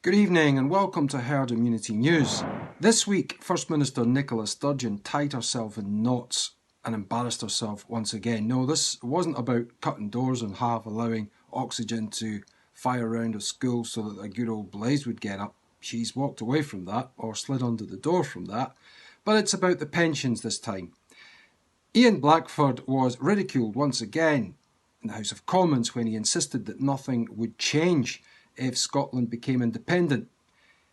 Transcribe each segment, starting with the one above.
Good evening and welcome to Herd Immunity News. This week, First Minister Nicola Sturgeon tied herself in knots and embarrassed herself once again. No, this wasn't about cutting doors in half, allowing oxygen to fire around a school so that a good old blaze would get up. She's walked away from that, or slid under the door from that. But it's about the pensions this time. Ian Blackford was ridiculed once again in the House of Commons when he insisted that nothing would change if Scotland became independent.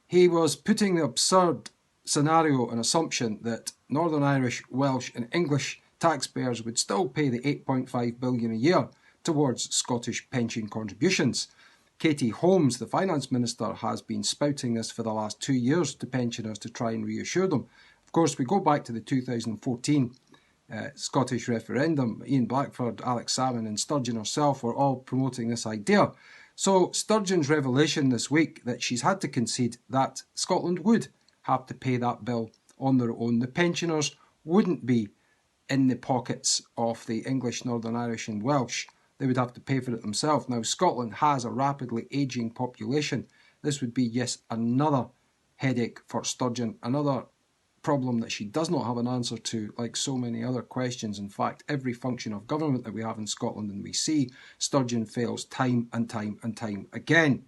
He was putting the absurd scenario and assumption that Northern Irish, Welsh and English taxpayers would still pay the £8.5 billion a year towards Scottish pension contributions. Katie Holmes, the Finance Minister, has been spouting this for the last 2 years to pensioners to try and reassure them. Of course, we go back to the 2014 Scottish referendum. Ian Blackford, Alex Salmon and Sturgeon herself were all promoting this idea. So Sturgeon's revelation this week that she's had to concede that Scotland would have to pay that bill on their own. The pensioners wouldn't be in the pockets of the English, Northern Irish and Welsh. They would have to pay for it themselves. Now, Scotland has a rapidly ageing population. This would be, yes, another headache for Sturgeon, another problem that she does not have an answer to, like so many other questions. In fact, every function of government that we have in Scotland and we see, Sturgeon fails time and time and time again.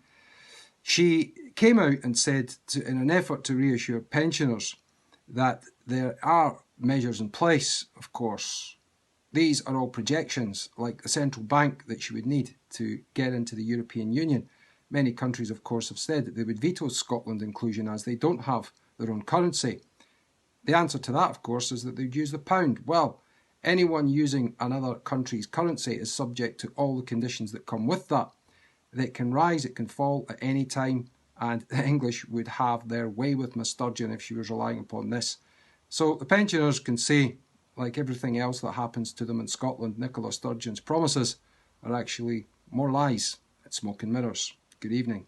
She came out and said, in an effort to reassure pensioners, that there are measures in place, of course. These are all projections, like the central bank that she would need to get into the European Union. Many countries, of course, have said that they would veto Scotland inclusion as they don't have their own currency. The answer to that, of course, is that they'd use the pound. Well, anyone using another country's currency is subject to all the conditions that come with that. It can rise, it can fall at any time, and the English would have their way with Miss Sturgeon if she was relying upon this. So the pensioners can say, like everything else that happens to them in Scotland, Nicola Sturgeon's promises are actually more lies and smoke and mirrors. Good evening.